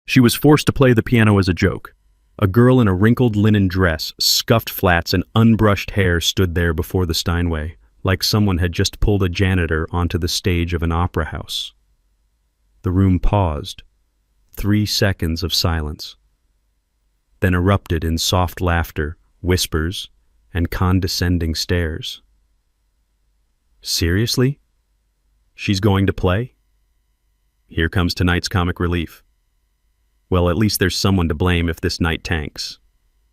She was forced to play the piano as a joke. A girl in a wrinkled linen dress, scuffed flats, and unbrushed hair stood there before the Steinway, like someone had just pulled a janitor onto the stage of an opera house. The room paused. 3 seconds of silence. Then erupted in soft laughter, whispers, and condescending stares. Seriously? She's going to play? Here comes tonight's comic relief. Well, at least there's someone to blame if this night tanks.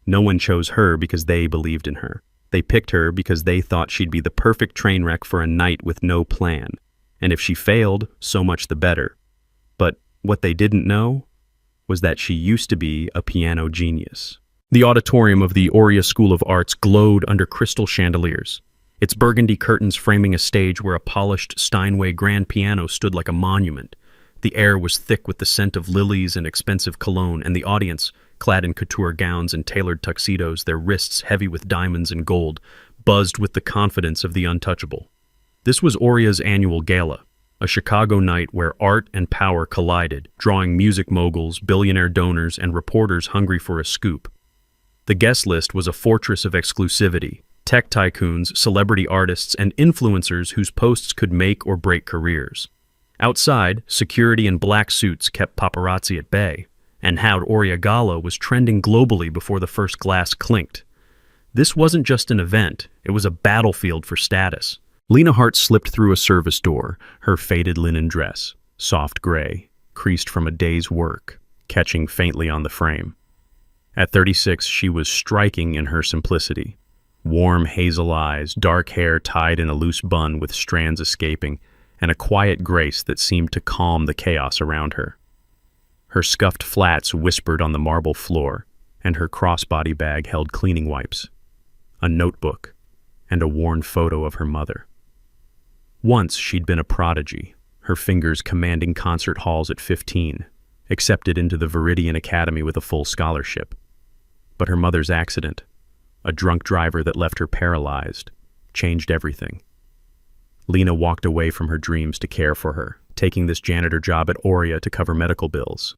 No one chose her because they believed in her. They picked her because they thought she'd be the perfect train wreck for a night with no plan. And if she failed, so much the better. But what they didn't know was that she used to be a piano genius. The auditorium of the Aurea School of Arts glowed under crystal chandeliers, its burgundy curtains framing a stage where a polished Steinway grand piano stood like a monument. The air was thick with the scent of lilies and expensive cologne, and the audience, clad in couture gowns and tailored tuxedos, their wrists heavy with diamonds and gold, buzzed with the confidence of the untouchable. This was Aurea's annual gala, a Chicago night where art and power collided, drawing music moguls, billionaire donors, and reporters hungry for a scoop. The guest list was a fortress of exclusivity: tech tycoons, celebrity artists, and influencers whose posts could make or break careers. Outside, security in black suits kept paparazzi at bay, and How Aurea Gala was trending globally before the first glass clinked. This wasn't just an event, it was a battlefield for status. Lena Hart slipped through a service door, her faded linen dress, soft gray, creased from a day's work, catching faintly on the frame. At 36, she was striking in her simplicity. Warm hazel eyes, dark hair tied in a loose bun with strands escaping, and a quiet grace that seemed to calm the chaos around her. Her scuffed flats whispered on the marble floor, and her crossbody bag held cleaning wipes, a notebook, and a worn photo of her mother. Once she'd been a prodigy, her fingers commanding concert halls at 15, accepted into the Viridian Academy with a full scholarship. But her mother's accident, a drunk driver that left her paralyzed, changed everything. Lena walked away from her dreams to care for her, taking this janitor job at Aurea to cover medical bills.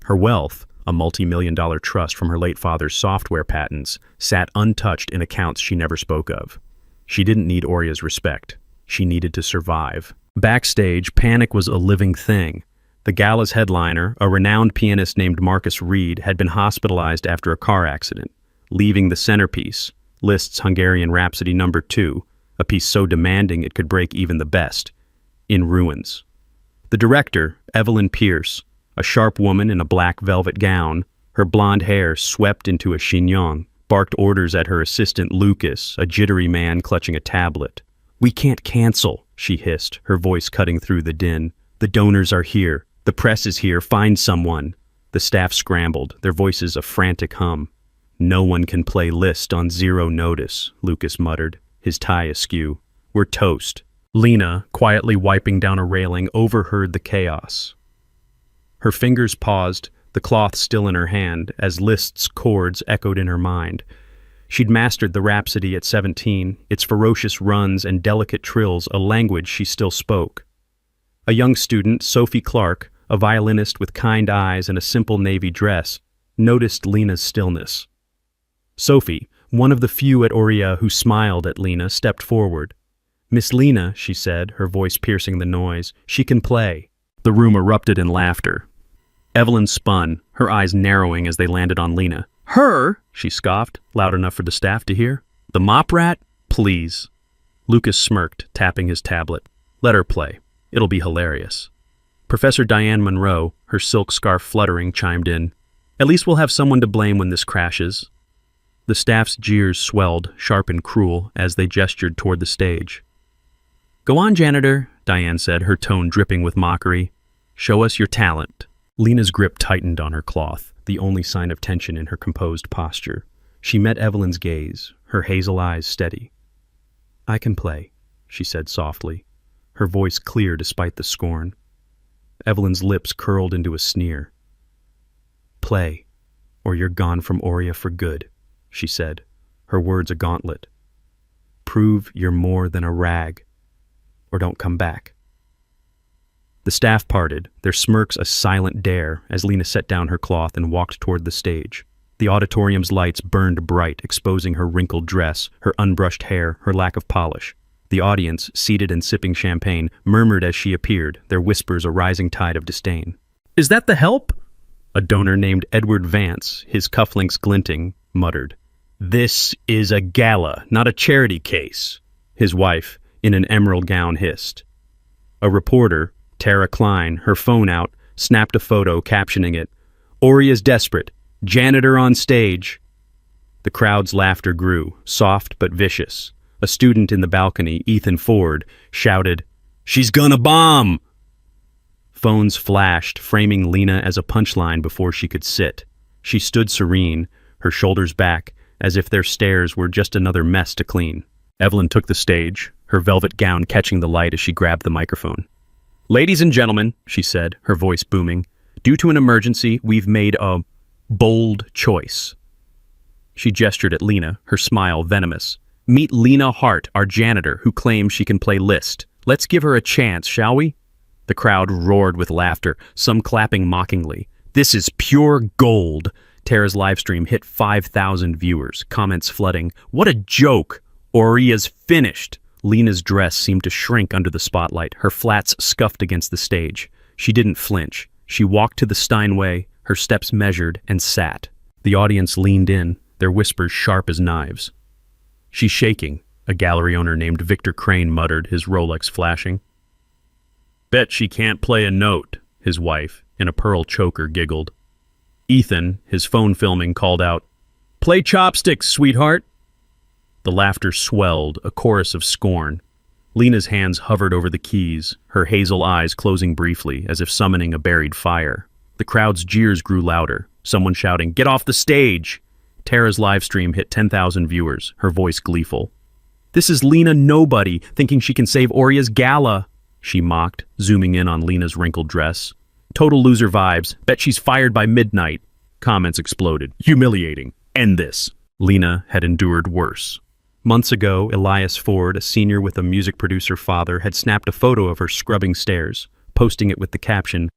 Her wealth, a multi-million-dollar trust from her late father's software patents, sat untouched in accounts she never spoke of. She didn't need Aurea's respect. She needed to survive. Backstage, panic was a living thing. The gala's headliner, a renowned pianist named Marcus Reed, had been hospitalized after a car accident, leaving the centerpiece, Liszt's Hungarian Rhapsody No. 2, a piece so demanding it could break even the best, in ruins. The director, Evelyn Pierce, a sharp woman in a black velvet gown, her blonde hair swept into a chignon, barked orders at her assistant Lucas, a jittery man clutching a tablet. "We can't cancel," she hissed, her voice cutting through the din. "The donors are here. The press is here. Find someone." The staff scrambled, their voices a frantic hum. "No one can play Liszt on 0 notice," Lucas muttered, his tie askew. "We're toast." Lena, quietly wiping down a railing, overheard the chaos. Her fingers paused, the cloth still in her hand, as Liszt's chords echoed in her mind. She'd mastered the Rhapsody at 17, its ferocious runs and delicate trills, a language she still spoke. A young student, Sophie Clark, a violinist with kind eyes and a simple navy dress, noticed Lena's stillness. Sophie, one of the few at Aurea who smiled at Lena, stepped forward. "Miss Lena," she said, her voice piercing the noise, "she can play." The room erupted in laughter. Evelyn spun, her eyes narrowing as they landed on Lena. "Her?" she scoffed, loud enough for the staff to hear. "The mop rat? Please." Lucas smirked, tapping his tablet. "Let her play. It'll be hilarious." Professor Diane Monroe, her silk scarf fluttering, chimed in. "At least we'll have someone to blame when this crashes." The staff's jeers swelled, sharp and cruel, as they gestured toward the stage. "Go on, janitor," Diane said, her tone dripping with mockery. "Show us your talent." Lena's grip tightened on her cloth, the only sign of tension in her composed posture. She met Evelyn's gaze, her hazel eyes steady. "I can play," she said softly, her voice clear despite the scorn. Evelyn's lips curled into a sneer. "Play, or you're gone from Aurea for good," she said, her words a gauntlet. "Prove you're more than a rag, or don't come back." The staff parted, their smirks a silent dare as Lena set down her cloth and walked toward the stage. The auditorium's lights burned bright, exposing her wrinkled dress, her unbrushed hair, her lack of polish. The audience, seated and sipping champagne, murmured as she appeared, their whispers a rising tide of disdain. "Is that the help?" A donor named Edward Vance, his cufflinks glinting, muttered. "This is a gala, not a charity case," his wife, in an emerald gown, hissed. A reporter, Tara Klein, her phone out, snapped a photo captioning it, "Oria's desperate. Janitor on stage." The crowd's laughter grew, soft but vicious. A student in the balcony, Ethan Ford, shouted, "She's gonna bomb!" Phones flashed, framing Lena as a punchline before she could sit. She stood serene, her shoulders back, as if their stares were just another mess to clean. Evelyn took the stage, her velvet gown catching the light as she grabbed the microphone. "Ladies and gentlemen," she said, her voice booming, "due to an emergency, we've made a bold choice." She gestured at Lena, her smile venomous. "Meet Lena Hart, our janitor, who claims she can play Liszt. Let's give her a chance, shall we?" The crowd roared with laughter, some clapping mockingly. "This is pure gold." Tara's livestream hit 5,000 viewers, comments flooding. "What a joke! Oria's finished." Lena's dress seemed to shrink under the spotlight, her flats scuffed against the stage. She didn't flinch. She walked to the Steinway, her steps measured, and sat. The audience leaned in, their whispers sharp as knives. "She's shaking," a gallery owner named Victor Crane muttered, his Rolex flashing. "Bet she can't play a note," his wife, in a pearl choker, giggled. Ethan, his phone filming, called out, "Play chopsticks, sweetheart." The laughter swelled, a chorus of scorn. Lena's hands hovered over the keys, her hazel eyes closing briefly, as if summoning a buried fire. The crowd's jeers grew louder, someone shouting, "Get off the stage!" Tara's livestream hit 10,000 viewers, her voice gleeful. "This is Lena Nobody, thinking she can save Oria's gala," she mocked, zooming in on Lena's wrinkled dress. "Total loser vibes. Bet she's fired by midnight." Comments exploded. "Humiliating. End this." Lena had endured worse. Months ago, Elias Ford, a senior with a music producer father, had snapped a photo of her scrubbing stairs, posting it with the caption,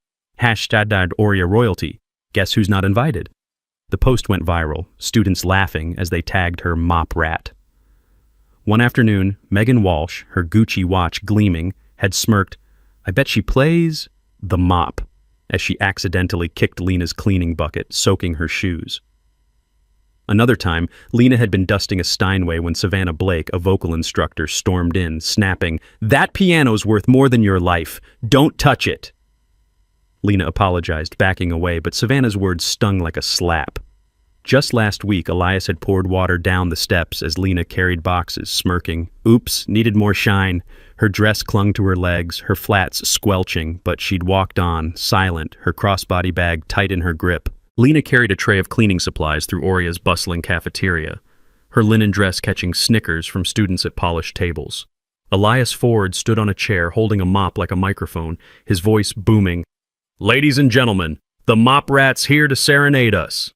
#Oria royalty. Guess who's not invited? The post went viral, students laughing as they tagged her mop rat. One afternoon, Megan Walsh, her Gucci watch gleaming, had smirked, "I bet she plays the mop," as she accidentally kicked Lena's cleaning bucket, soaking her shoes. Another time, Lena had been dusting a Steinway when Savannah Blake, a vocal instructor, stormed in, snapping, "That piano's worth more than your life. Don't touch it." Lena apologized, backing away, but Savannah's words stung like a slap. Just last week, Elias had poured water down the steps as Lena carried boxes, smirking. Oops, needed more shine. Her dress clung to her legs, her flats squelching, but she'd walked on, silent, her crossbody bag tight in her grip. Lena carried a tray of cleaning supplies through Oria's bustling cafeteria, her linen dress catching snickers from students at polished tables. Elias Ford stood on a chair holding a mop like a microphone, his voice booming, "Ladies and gentlemen, the mop rat's here to serenade us."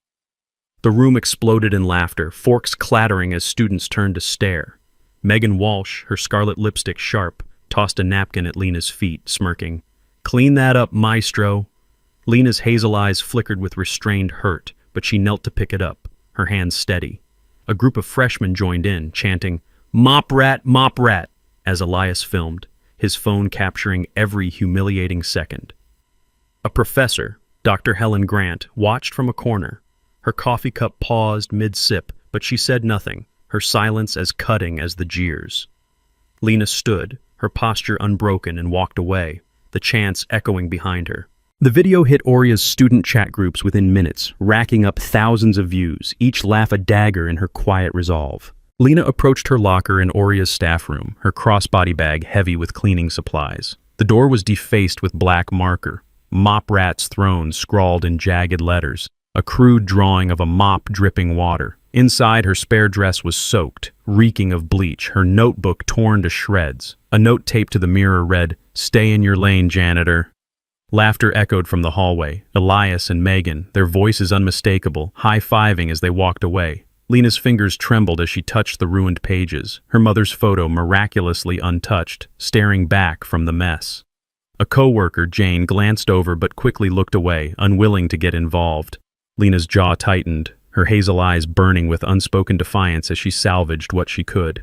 The room exploded in laughter, forks clattering as students turned to stare. Megan Walsh, her scarlet lipstick sharp, tossed a napkin at Lena's feet, smirking, "Clean that up, maestro." Lena's hazel eyes flickered with restrained hurt, but she knelt to pick it up, her hands steady. A group of freshmen joined in, chanting, mop rat," as Elias filmed, his phone capturing every humiliating second. A professor, Dr. Helen Grant, watched from a corner. Her coffee cup paused mid-sip, but she said nothing, her silence as cutting as the jeers. Lena stood, her posture unbroken, and walked away, the chants echoing behind her. The video hit Oria's student chat groups within minutes, racking up thousands of views, each laugh a dagger in her quiet resolve. Lena approached her locker in Oria's staff room, her crossbody bag heavy with cleaning supplies. The door was defaced with black marker, "Mop Rat's Throne" scrawled in jagged letters, a crude drawing of a mop dripping water. Inside, her spare dress was soaked, reeking of bleach, her notebook torn to shreds. A note taped to the mirror read, "Stay in your lane, janitor." Laughter echoed from the hallway. Elias and Megan, their voices unmistakable, high-fiving as they walked away. Lena's fingers trembled as she touched the ruined pages, her mother's photo miraculously untouched, staring back from the mess. A co-worker, Jane, glanced over but quickly looked away, unwilling to get involved. Lena's jaw tightened, her hazel eyes burning with unspoken defiance as she salvaged what she could.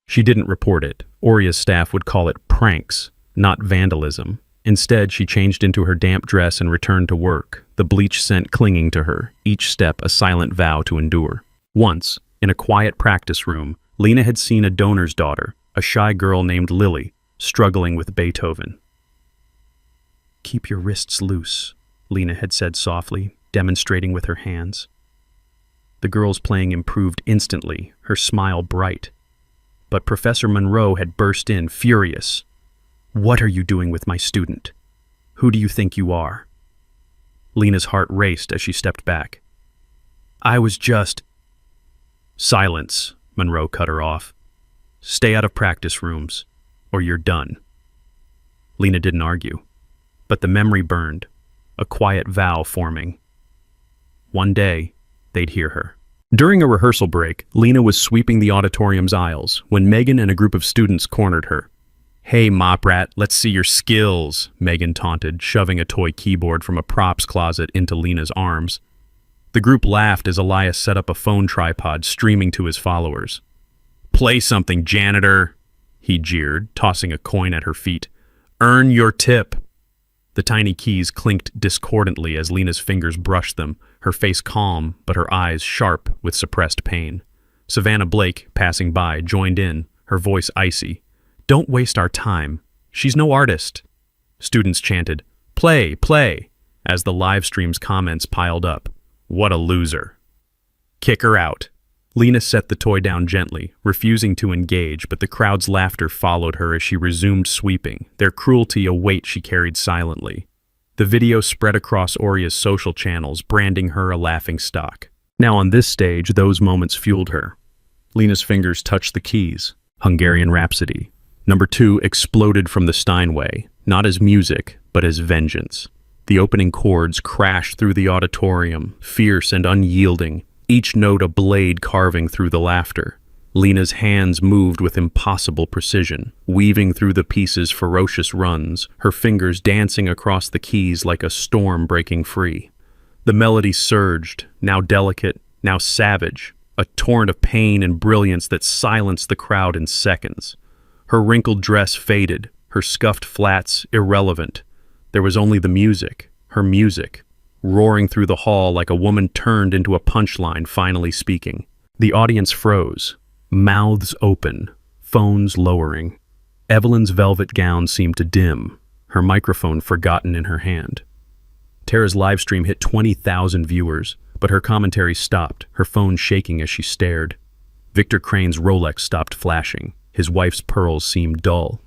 She didn't report it. Oria's staff would call it pranks, not vandalism. Instead, she changed into her damp dress and returned to work, the bleach scent clinging to her, each step a silent vow to endure. Once, in a quiet practice room, Lena had seen a donor's daughter, a shy girl named Lily, struggling with Beethoven. "Keep your wrists loose," Lena had said softly, demonstrating with her hands. The girl's playing improved instantly, her smile bright. But Professor Monroe had burst in, furious. "What are you doing with my student? Who do you think you are?" Lena's heart raced as she stepped back. "I was just—" "Silence," Monroe cut her off. "Stay out of practice rooms, or you're done." Lena didn't argue. But the memory burned, a quiet vow forming. One day, they'd hear her. During a rehearsal break, Lena was sweeping the auditorium's aisles when Megan and a group of students cornered her. "Hey, mop rat, let's see your skills," Megan taunted, shoving a toy keyboard from a props closet into Lena's arms. The group laughed as Elias set up a phone tripod, streaming to his followers. "Play something, janitor," he jeered, tossing a coin at her feet. "Earn your tip." The tiny keys clinked discordantly as Lena's fingers brushed them, her face calm but her eyes sharp with suppressed pain. Savannah Blake, passing by, joined in, her voice icy. "Don't waste our time. She's no artist." Students chanted, "Play, play," as the live stream's comments piled up. "What a loser." "Kick her out." Lena set the toy down gently, refusing to engage, but the crowd's laughter followed her as she resumed sweeping, their cruelty a weight she carried silently. The video spread across Oria's social channels, branding her a laughingstock. Now on this stage, those moments fueled her. Lena's fingers touched the keys. Hungarian Rhapsody. Number 2 exploded from the Steinway, not as music, but as vengeance. The opening chords crashed through the auditorium, fierce and unyielding, each note a blade carving through the laughter. Lena's hands moved with impossible precision, weaving through the pieces' ferocious runs, her fingers dancing across the keys like a storm breaking free. The melody surged, now delicate, now savage, a torrent of pain and brilliance that silenced the crowd in seconds. Her wrinkled dress faded, her scuffed flats irrelevant. There was only the music, her music, roaring through the hall like a woman turned into a punchline finally speaking. The audience froze, mouths open, phones lowering. Evelyn's velvet gown seemed to dim, her microphone forgotten in her hand. Tara's livestream hit 20,000 viewers, but her commentary stopped, her phone shaking as she stared. Victor Crane's Rolex stopped flashing. His wife's pearls seemed dull.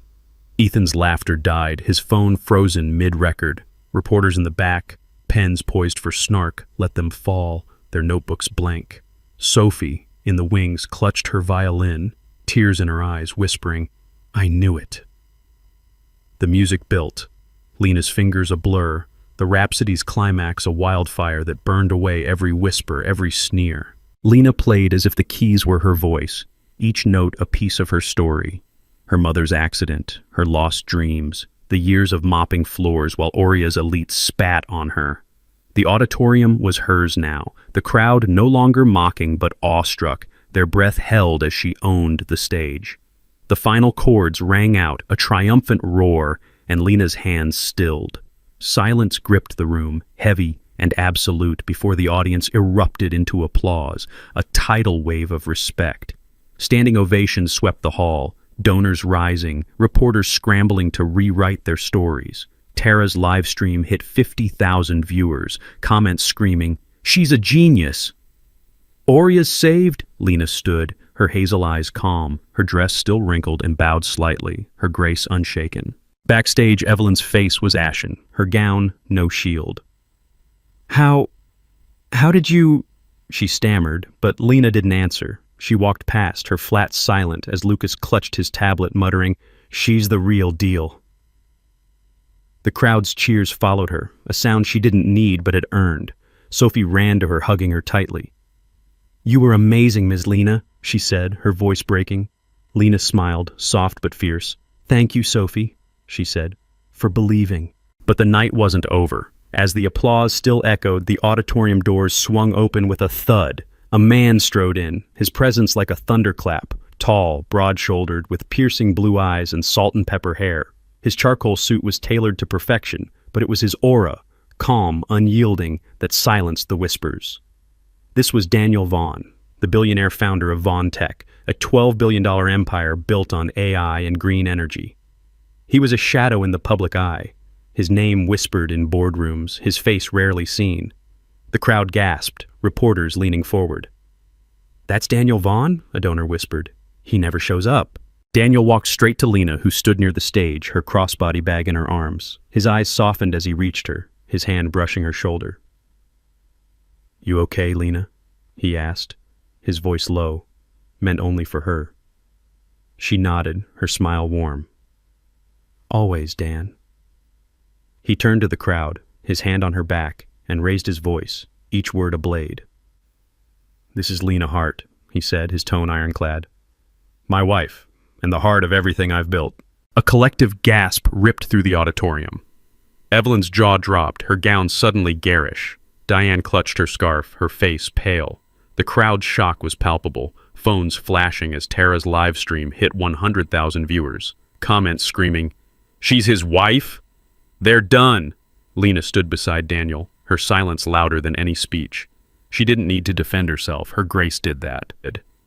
Ethan's laughter died, his phone frozen mid-record. Reporters in the back, pens poised for snark, let them fall, their notebooks blank. Sophie, in the wings, clutched her violin, tears in her eyes, whispering, "I knew it." The music built, Lena's fingers a blur, the Rhapsody's climax a wildfire that burned away every whisper, every sneer. Lena played as if the keys were her voice, each note a piece of her story. Her mother's accident, her lost dreams, the years of mopping floors while Oria's elite spat on her. The auditorium was hers now, the crowd no longer mocking but awestruck, their breath held as she owned the stage. The final chords rang out, a triumphant roar, and Lena's hands stilled. Silence gripped the room, heavy and absolute, before the audience erupted into applause, a tidal wave of respect. Standing ovations swept the hall, donors rising, reporters scrambling to rewrite their stories. Tara's live stream hit 50,000 viewers, comments screaming, "She's a genius!" "Oria's saved!" Lena stood, her hazel eyes calm, her dress still wrinkled and bowed slightly, her grace unshaken. Backstage, Evelyn's face was ashen, her gown no shield. How did you—" she stammered, but Lena didn't answer. She walked past, her flat silent, as Lucas clutched his tablet, muttering, "She's the real deal." The crowd's cheers followed her, a sound she didn't need but had earned. Sophie ran to her, hugging her tightly. "You were amazing, Ms. Lena," she said, her voice breaking. Lena smiled, soft but fierce. "Thank you, Sophie," she said. for believing. But the night wasn't over. As the applause still echoed, the auditorium doors swung open with a thud. A man strode in, his presence like a thunderclap, tall, broad-shouldered, with piercing blue eyes and salt and pepper hair. His charcoal suit was tailored to perfection, but it was his aura, calm, unyielding, that silenced the whispers. This was Daniel Vaughan, the billionaire founder of Vaughan Tech, a $12 billion empire built on AI and green energy. He was a shadow in the public eye, his name whispered in boardrooms, his face rarely seen. The crowd gasped, reporters leaning forward. "That's Daniel Vaughan?" a donor whispered. "He never shows up." Daniel walked straight to Lena, who stood near the stage, her crossbody bag in her arms. His eyes softened as he reached her, his hand brushing her shoulder. "You okay, Lena?" he asked, his voice low, meant only for her. She nodded, her smile warm. "Always, Dan." He turned to the crowd, his hand on her back, and raised his voice, each word a blade. "This is Lena Hart," he said, his tone ironclad. "My wife, and the heart of everything I've built." A collective gasp ripped through the auditorium. Evelyn's jaw dropped, her gown suddenly garish. Diane clutched her scarf, her face pale. The crowd's shock was palpable, phones flashing as Tara's live stream hit 100,000 viewers. Comments screaming, "She's his wife? They're done!" Lena stood beside Daniel, her silence louder than any speech. She didn't need to defend herself, her grace did that.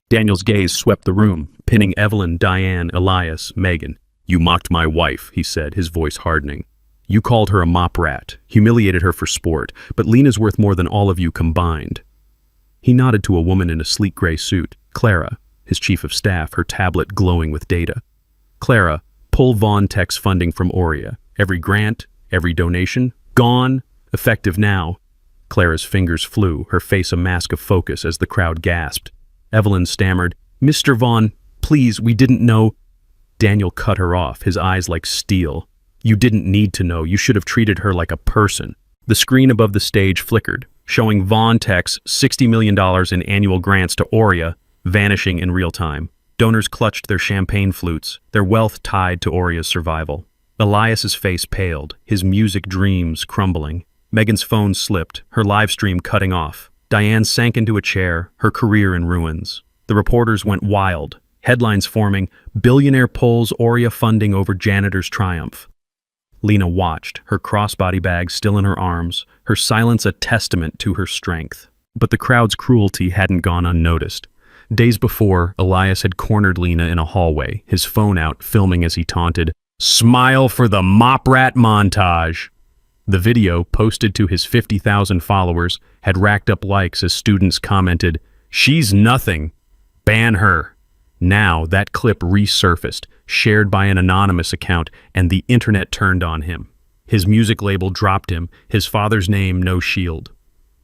Daniel's gaze swept the room, pinning Evelyn, Diane, Elias, Megan. "You mocked my wife," he said, his voice hardening. "You called her a mop rat, humiliated her for sport, but Lena's worth more than all of you combined." He nodded to a woman in a sleek gray suit, Clara, his chief of staff, her tablet glowing with data. "Clara, pull Vaughan Tech's funding from Aurea. Every grant, every donation, gone, effective now." Clara's fingers flew, her face a mask of focus as the crowd gasped. Evelyn stammered, "Mr. Vaughan, please, we didn't know." Daniel cut her off, his eyes like steel. "You didn't need to know. You should have treated her like a person." The screen above the stage flickered, showing Vaughan Tech's $60 million in annual grants to Aurea vanishing in real time. Donors clutched their champagne flutes, their wealth tied to Aurea's survival. Elias's face paled, his music dreams crumbling. Megan's phone slipped, her live stream cutting off. Diane sank into a chair, her career in ruins. The reporters went wild, headlines forming, "Billionaire pulls Aurea funding over janitor's triumph." Lena watched, her crossbody bag still in her arms, her silence a testament to her strength. But the crowd's cruelty hadn't gone unnoticed. Days before, Elias had cornered Lena in a hallway, his phone out, filming as he taunted, "Smile for the mop rat montage." The video, posted to his 50,000 followers, had racked up likes as students commented, "She's nothing. Ban her." Now that clip resurfaced, shared by an anonymous account, and the internet turned on him. His music label dropped him, his father's name no shield.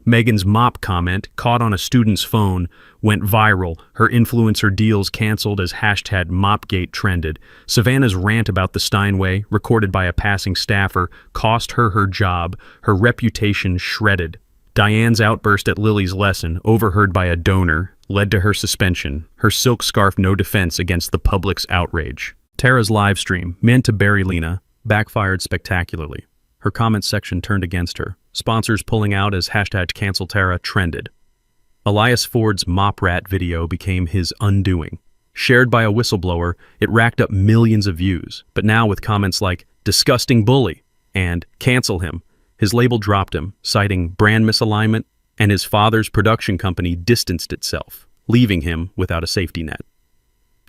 Megan's mop comment, caught on a student's phone, went viral, her influencer deals canceled as hashtag Mopgate trended. Savannah's rant about the Steinway, recorded by a passing staffer, cost her her job, her reputation shredded. Diane's outburst at Lily's lesson, overheard by a donor, led to her suspension, her silk scarf no defense against the public's outrage. Tara's live stream, meant to bury Lena, backfired spectacularly. Her comments section turned against her. Sponsors pulling out as hashtag Cancel Tara trended. Elias Ford's mop rat video became his undoing. Shared by a whistleblower, it racked up millions of views, but now with comments like, "Disgusting bully," and "Cancel him," his label dropped him, citing brand misalignment, and his father's production company distanced itself, leaving him without a safety net.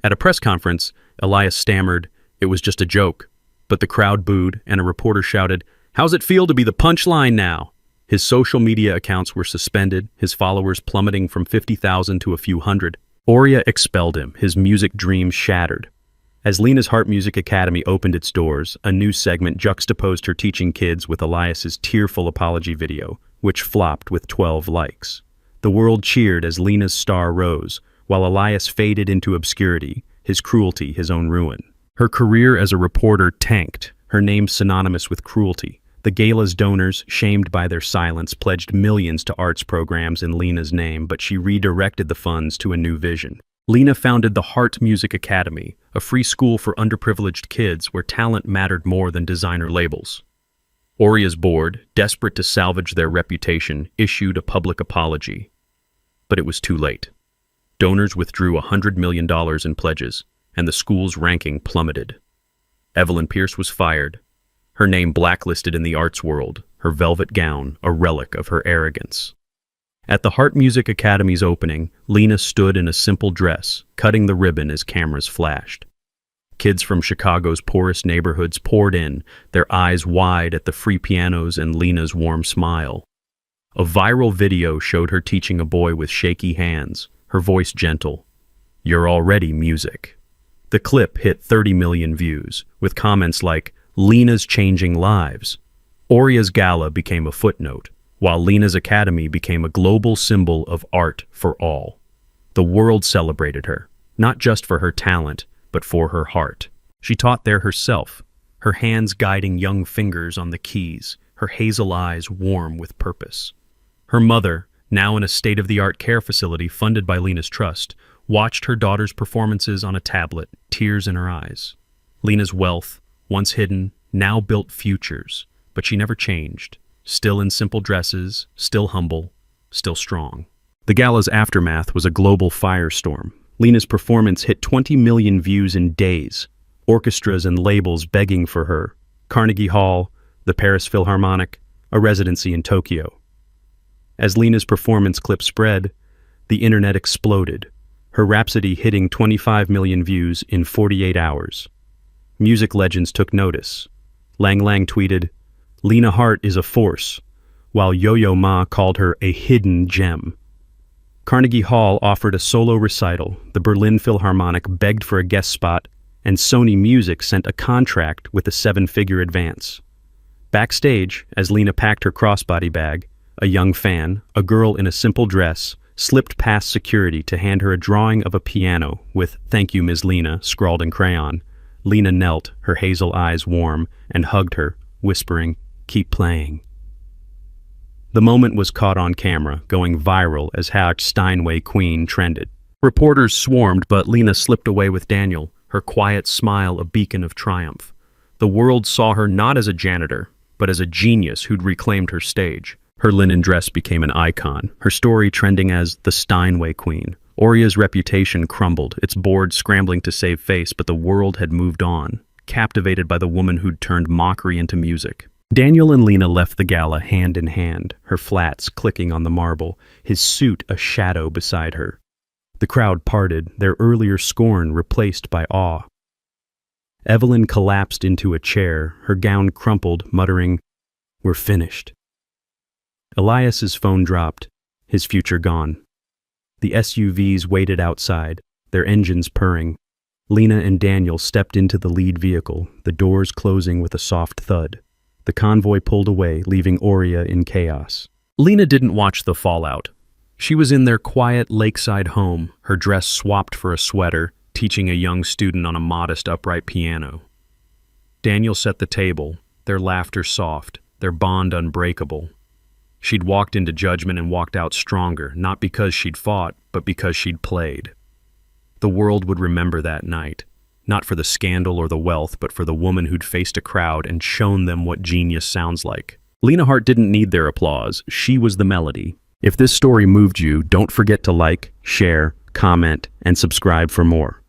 At a press conference, Elias stammered, "It was just a joke," but the crowd booed, and a reporter shouted, "How's it feel to be the punchline now?" His social media accounts were suspended, his followers plummeting from 50,000 to a few hundred. Aurea expelled him, his music dreams shattered. As Lena's Heart Music Academy opened its doors, a new segment juxtaposed her teaching kids with Elias's tearful apology video, which flopped with 12 likes. The world cheered as Lena's star rose, while Elias faded into obscurity, his cruelty his own ruin. Her career as a reporter tanked, her name synonymous with cruelty. The gala's donors, shamed by their silence, pledged millions to arts programs in Lena's name, but she redirected the funds to a new vision. Lena founded the Heart Music Academy, a free school for underprivileged kids where talent mattered more than designer labels. Oria's board, desperate to salvage their reputation, issued a public apology. But it was too late. Donors withdrew $100 million in pledges, and the school's ranking plummeted. Evelyn Pierce was fired, her name blacklisted in the arts world, her velvet gown a relic of her arrogance. At the Heart Music Academy's opening, Lena stood in a simple dress, cutting the ribbon as cameras flashed. Kids from Chicago's poorest neighborhoods poured in, their eyes wide at the free pianos and Lena's warm smile. A viral video showed her teaching a boy with shaky hands, her voice gentle. "You're already music." The clip hit 30 million views, with comments like, "Lena's changing lives." Oria's gala became a footnote, while Lena's academy became a global symbol of art for all. The world celebrated her, not just for her talent, but for her heart. She taught there herself, her hands guiding young fingers on the keys, her hazel eyes warm with purpose. Her mother, now in a state-of-the-art care facility funded by Lena's trust, watched her daughter's performances on a tablet, tears in her eyes. Lena's wealth, once hidden, now built futures, but she never changed. Still in simple dresses, still humble, still strong. The gala's aftermath was a global firestorm. Lena's performance hit 20 million views in days, orchestras and labels begging for her. Carnegie Hall, the Paris Philharmonic, a residency in Tokyo. As Lena's performance clip spread, the internet exploded, her Rhapsody hitting 25 million views in 48 hours. Music legends took notice. Lang Lang tweeted, "Lena Hart is a force," while Yo-Yo Ma called her a hidden gem. Carnegie Hall offered a solo recital, the Berlin Philharmonic begged for a guest spot, and Sony Music sent a contract with a 7-figure advance. Backstage, as Lena packed her crossbody bag, a young fan, a girl in a simple dress, slipped past security to hand her a drawing of a piano with "Thank you, Ms. Lena," scrawled in crayon. Lena knelt, her hazel eyes warm, and hugged her, whispering, "Keep playing." The moment was caught on camera, going viral as Steinway Queen trended. Reporters swarmed, but Lena slipped away with Daniel, her quiet smile a beacon of triumph. The world saw her not as a janitor, but as a genius who'd reclaimed her stage. Her linen dress became an icon, her story trending as the Steinway Queen. Oria's reputation crumbled, its board scrambling to save face, but the world had moved on, captivated by the woman who'd turned mockery into music. Daniel and Lena left the gala hand in hand, her flats clicking on the marble, his suit a shadow beside her. The crowd parted, their earlier scorn replaced by awe. Evelyn collapsed into a chair, her gown crumpled, muttering, "We're finished." Elias's phone dropped, his future gone. The SUVs waited outside, their engines purring. Lena and Daniel stepped into the lead vehicle, the doors closing with a soft thud. The convoy pulled away, leaving Oria in chaos. Lena didn't watch the fallout. She was in their quiet lakeside home, her dress swapped for a sweater, teaching a young student on a modest upright piano. Daniel set the table, their laughter soft, their bond unbreakable. She'd walked into judgment and walked out stronger, not because she'd fought, but because she'd played. The world would remember that night. Not for the scandal or the wealth, but for the woman who'd faced a crowd and shown them what genius sounds like. Lena Hart didn't need their applause. She was the melody. If this story moved you, don't forget to like, share, comment, and subscribe for more.